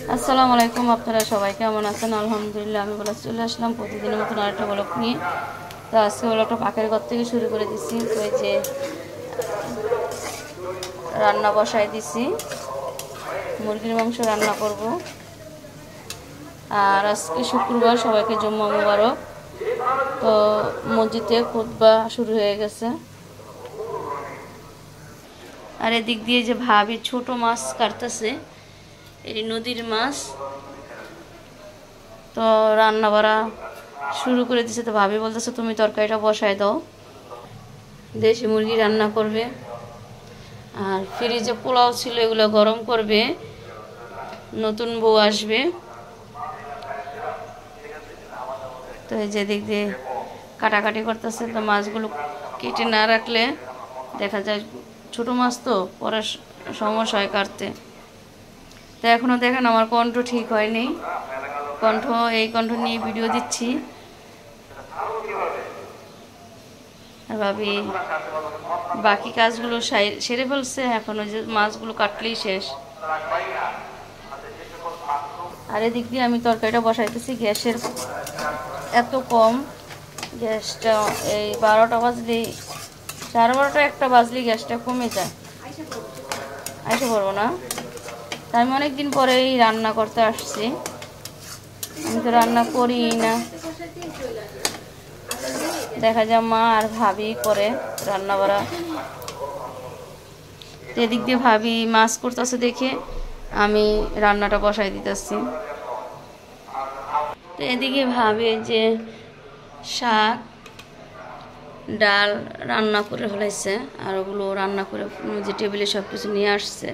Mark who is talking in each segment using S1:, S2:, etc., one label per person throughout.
S1: আসসালামু আলাইকুম, আপনারা সবাই কেমন আছেন? আলহামদুলিল্লাহ আমি বলে চলে আসলাম প্রতিদিনের মতন আরেকটা ব্লগ নিয়ে। তো আজকে ব্লগটা পাকের ঘর থেকে শুরু করে দিচ্ছি। তো এই যে রান্না বসাই দিছি, মুরগির মাংস রান্না করব। আর আজকে শুক্রবার, সবাইকে জুম্মা মুবারক। তো মসজিদে খুতবা শুরু হয়ে গেছে। আর এদিক দিয়ে যে ভাবি ছোট মাছ কাটতেছে, এই নদীর মাছ। তো রান্না বাড়া শুরু করে দিছে। তো ভাবি বলতেছে তুমি তরকারিটা বসায় দাও, দেশি মুরগি রান্না করবে। আর ফ্রিজে পোলাও ছিল, এগুলো গরম করবে, নতুন বউ আসবে। তো এই যে দিক দিয়ে কাটাকাটি করতেছে। তো মাছগুলো কেটে না রাখলে দেখা যায় ছোট মাছ, তো পরে সমস্যা হয় কাটতে। তো এখনও দেখেন আমার কণ্ঠ ঠিক হয়নি, এই কণ্ঠ নিয়ে ভিডিও দিচ্ছি। আর ভাবি বাকি কাজগুলো সেরে ফেলছে, এখন ওই যে মাছগুলো কাটলেই শেষ। আর এদিক দিয়ে আমি তরকারিটা বসাইতেছি। গ্যাসের এত কম, গ্যাসটা এই 12টা বাজলেই, 12:30 1টা বাজলেই গ্যাসটা কমে যায়। আইসে পড়বো না, তাই আমি অনেকদিন পরেই রান্না করতে আসছি। আমি তো রান্না করি না, দেখা যায় মা আর ভাবি করে রান্না বাড়া। তো এদিক দিয়ে ভাবি মাছ করতেছে দেখে আমি রান্নাটা বসাই দিতেছি। তো এদিকে ভাবি যে শাক ডাল রান্না করে ফেলাইছে, আর ওগুলো রান্না করে যে টেবিলে সব কিছু নিয়ে আসছে।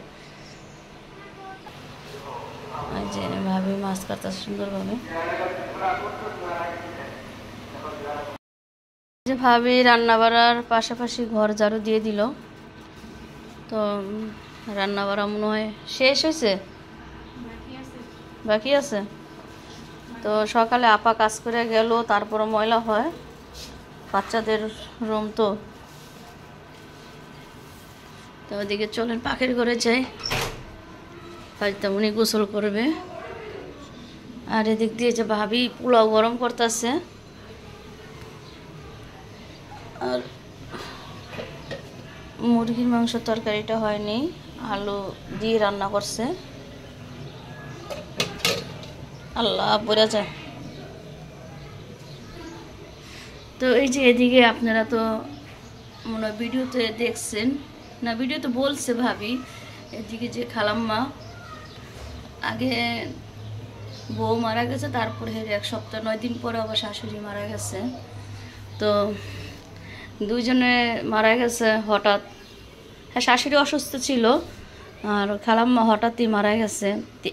S1: আর যে ভাবি মাছ কাটতেছে সুন্দরভাবে। যে ভাবি রান্না বাড়ার পাশাপাশি ঘর ঝাড়ু দিয়ে দিল। তো রান্না বাড়া মনে হয় শেষ হয়েছে, বাকি আছে। তো সকালে আপা কাজ করে গেল, তারপরে ময়লা হয়, বাচ্চাদের রুম। তো ওদিকে চলেন পাখির ঘরে যাই, হয়তো উনি গোসল করবে। আর এদিক দিয়ে যে ভাবি পোলাও গরম করতেছে। আর মুরগির মাংস তরকারিটা হয়নি, আলু দিয়ে রান্না করছে। আল্লাহ বোঝা যায়। তো এই যে এদিকে আপনারা তো মনে হয় ভিডিওতে দেখছেন না, ভিডিওতে বলছে ভাবি, এদিকে যে খালাম্মা আগে বউ মারা গেছে, তারপরে 1 সপ্তাহ 9 দিন পরে আবার শাশুড়ি মারা গেছে। তো দুইজনে মারা গেছে হঠাৎ। হ্যাঁ, শাশুড়ি অসুস্থ ছিল আর খালাম্মা হঠাৎই মারা গেছে। তো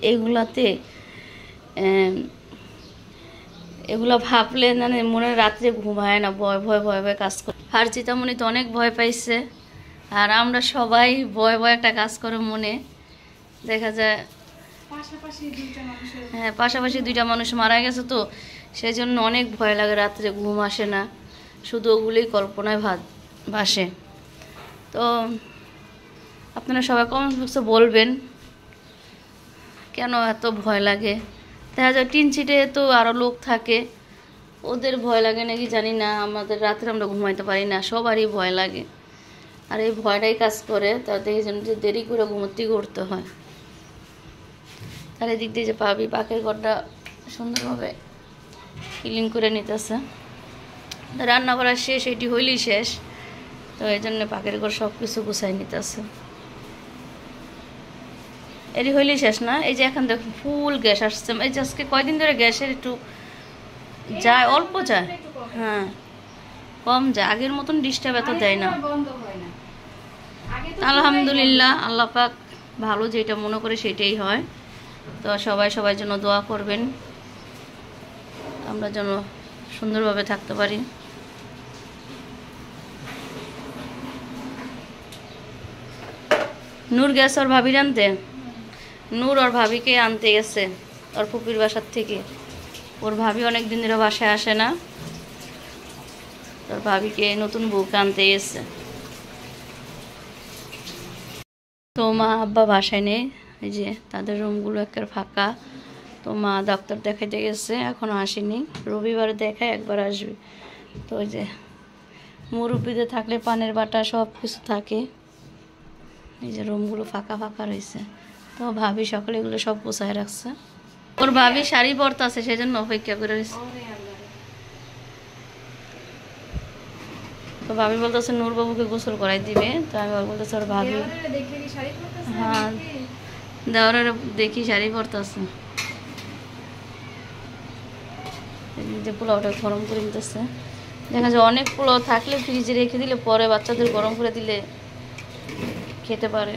S1: এগুলো ভাবলে মানে মনে রাত্রে ঘুমায় না, ভয় ভয় ভয় ভয় কাজ করে। আর চিতামণি তো অনেক ভয় পাইছে, আর আমরা সবাই ভয় ভয় একটা কাজ করে মনে। দেখা যায় হ্যাঁ, পাশাপাশি 2টা মানুষ মারা গেছে, তো সেই জন্য অনেক ভয় লাগে, রাত্রে ঘুম আসে না, শুধু ওগুলোই কল্পনায় ভাসে। তো আপনারা সবাই কমেন্ট বক্সে বলবেন কেন এত ভয় লাগে। দেখা যায় টিন চিটে তো আরও লোক থাকে, ওদের ভয় লাগে নাকি জানি না, আমাদের রাত্রে আমরা ঘুমাইতে পারি না, সবারই ভয় লাগে। আর এই ভয়টাই কাজ করে, তার দেখে যেন যে দেরি করে ঘুমোতেই করতে হয়। তার এদিক দিয়ে যে পাবি পাখির ঘরটা সুন্দরভাবে ক্লিন করে নিতেছে। রান্না করা শেষ, এটি হইলেই শেষ। তো এই জন্য পাখির ঘর সব কিছু গুছাই নিতেছে। এটি হইলেই শেষ না। এই যে এখন দেখুন ফুল গ্যাস আসছে। এই যে আজকে কয়দিন ধরে গ্যাসের একটু যায়, অল্প যায়, হ্যাঁ কম যায়, আগের মতন ডিস্টার্ব এত দেয় না। আলহামদুলিল্লাহ, আল্লাহ পাক ভালো, যেটা মনে করে সেটাই হয়। তো সবাই সবার জন্য দোয়া করবেন, আমরা যেন সুন্দরভাবে থাকতে পারি। নূর গেছে ওর ভাবির আনতে, নূর ওর ভাবিকে আনতে গেছে ওর ফুপির বাসার থেকে। ওর ভাবি অনেক দিন ধরে বাসায় আসে না, তোর ভাবিকে নতুন বউকে আনতে গেছে। তো মা আব্বা বাসায় নেই, এই যে তাদের রুমগুলো একবার ফাঁকা। তো মা ডাক্তার দেখাইতে গেছে, এখনও আসেনি, রবিবারে দেখায় একবার আসবে। তো ওই যে মুরব্বিদের থাকলে পানের বাটা সব কিছু থাকে। এই যে রুমগুলো ফাঁকা ফাঁকা রয়েছে। তো ভাবি সকালে এগুলো সব গোছায় রাখছে। ওর ভাবি শাড়ি পরতে আছে, সেই জন্য অপেক্ষা করে রয়েছে। তো ভাবি বলতেছে নূরবাবুকে গোসল করাই দিবে। তো আমি বলতেছি ওর ভাবি, হ্যাঁ দেওয়ার দেখি শাড়ি পরতে আছে। যে পোলাওটা গরম করে নিতেছে। দেখা যায় অনেক পোলাও থাকলে ফ্রিজে রেখে দিলে পরে বাচ্চাদের গরম করে দিলে খেতে পারে।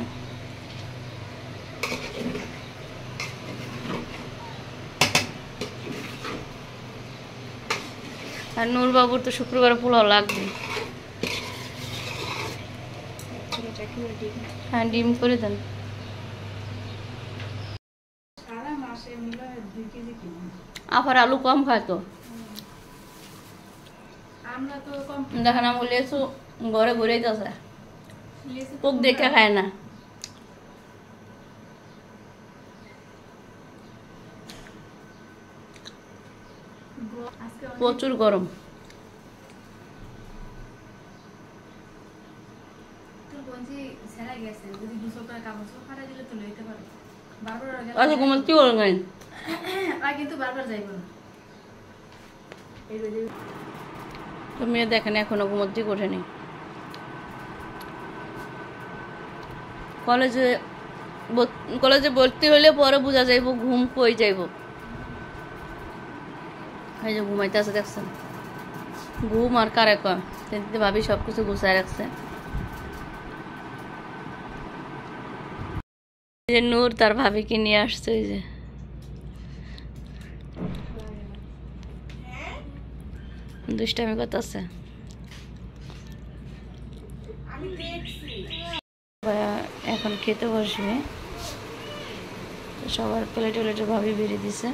S1: আর নূরবাবুর তো শুক্রবারে পোলাও লাগবে। হ্যাঁ ডিম করে দেন। আবার আলু কম খায় তো দেখেন আমার লেসু ঘরে ঘুরে যাচ্ছে, পোক দেখে খায় না। প্রচুর গরম। আচ্ছা কোমল কি বলবেন? তো মেয়ে দেখেন এখনো ঘুমোতে ওঠেনি। কলেজে ভর্তি হলে পরে বোঝা যাইব ঘুম কই যাইব। এই যে ঘুমাইতে আছে দেখছেন, ঘুম আর কারে কয়। ভাবি সবকিছু গুছায় রাখছে। যে নূর তার ভাবিকে নিয়ে আসছে, ওই যে দুষ্টামি করতেছে। এখন খেতে বসবে, সবার প্লেটে প্লেটে ভাবি বেরিয়ে দিছে।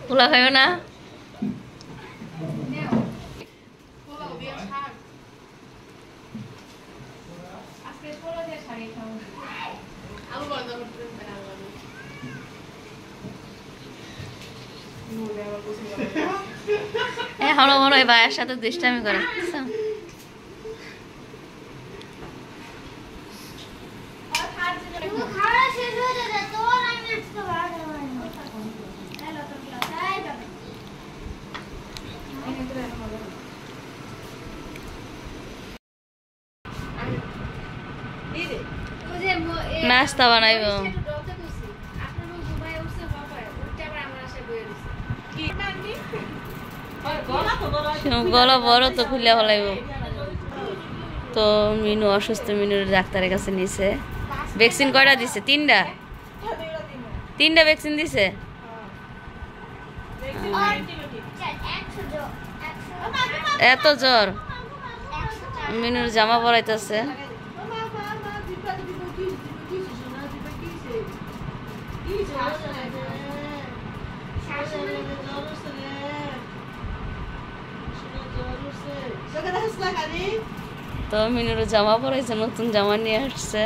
S1: পোলা খাইও না? এখনো মনে হয় ভাইয়ের সাথে দুষ্টামি করে। নাস্তা বানাইব, গলা বড় তো খুলে ফেলাইব। তো মিনু অসুস্থ, মিনুর ডাক্তারের কাছে নিছে। ভ্যাকসিন কয়টা দিছে? তিনটা ভ্যাকসিন দিছে। এত জ্বর, মিনুর জামা পরাইতেছে। তো মিনুর জামা পরাইছে, নতুন জামা নিয়ে আসছে।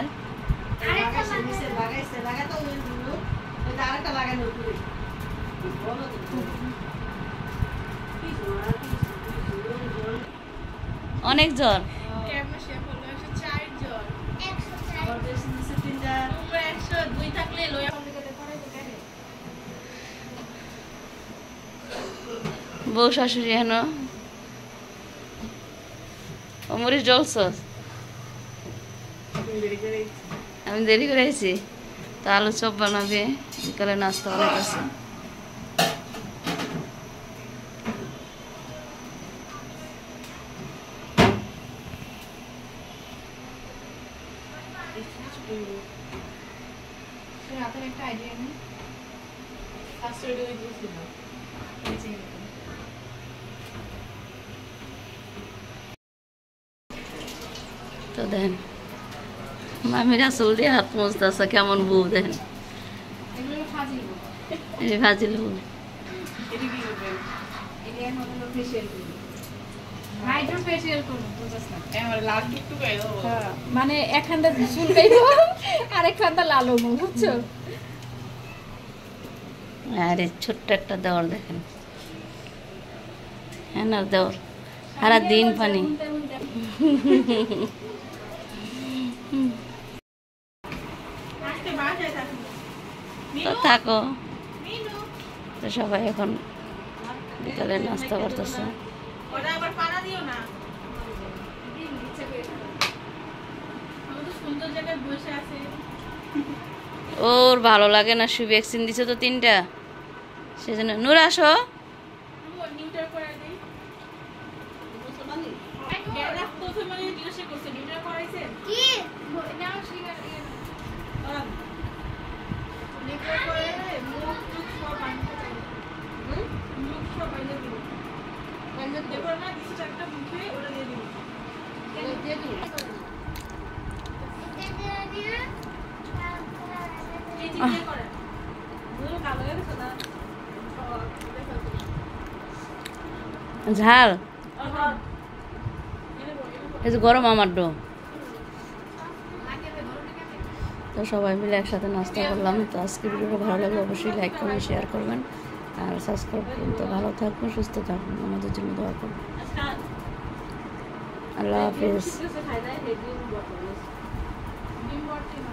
S1: অনেক জ্বর। বউ শাশুড়ি হেন মরিচ জলস। আমি দেরি করে আইছি, তো আলু চপ বানাবে, বিকালে নাস্তা বানাইতেছে। তো দেন মামির আসল দিয়ে হাত মুছতেছে, কেমন বউ দেন। ভাজিল বউ।
S2: হাইড্রো ফেশিয়াল করব বুঝছ না
S3: আমার লাল টুকটুক আইলো
S2: মানে একখানটা চুলকাইব আর একখানটা লাল হবো বুঝছো
S1: আরে ছোট্ট একটা দেওয়ার দেখেন, হ্যাঁ না দেওয়ার সারা দিন পানি।
S3: আজকে বাসায় থাকবো
S1: তো থাকো। তো সবাই এখন বিকালে নাস্তা করতেছে।
S3: ওটা আবার পানা দিও না, আমি তো সুন্দর জায়গায় বসে আছি।
S1: ওর ভালো লাগে না, শুধু ভ্যাকসিন দিছে তো 3টা, সেজন্য। নূর আসো।
S3: নিউটার করে দেই এরা প্রথমে জিজ্ঞাসা করছে নিউটার করাইছে
S2: কি নাও শিগার
S3: নিউটার করে মুখ টুক সব বানিয়ে দেয়, মুখ সব বানিয়ে দিল দেখো না দিছে একটা মুখে ওটা দিয়ে দিল
S2: দিয়ে দিই
S3: এই চিন্তা করে দুটো কালো হয়ে গেছে না
S1: ঝাল এই যে গরম আমার ডো। তো সবাই মিলে একসাথে নাস্তা করলাম। তো আজকে ভিডিওটা ভালো লাগলে অবশ্যই লাইক করবেন, শেয়ার করবেন আর সাবস্ক্রাইব করবেন। তো ভালো থাকবেন, সুস্থ থাকবেন, আমাদের জন্য দোয়া করবেন। আল্লাহ হাফিজ।
S3: খাই দেয় হেডিং বটল ডিম বটল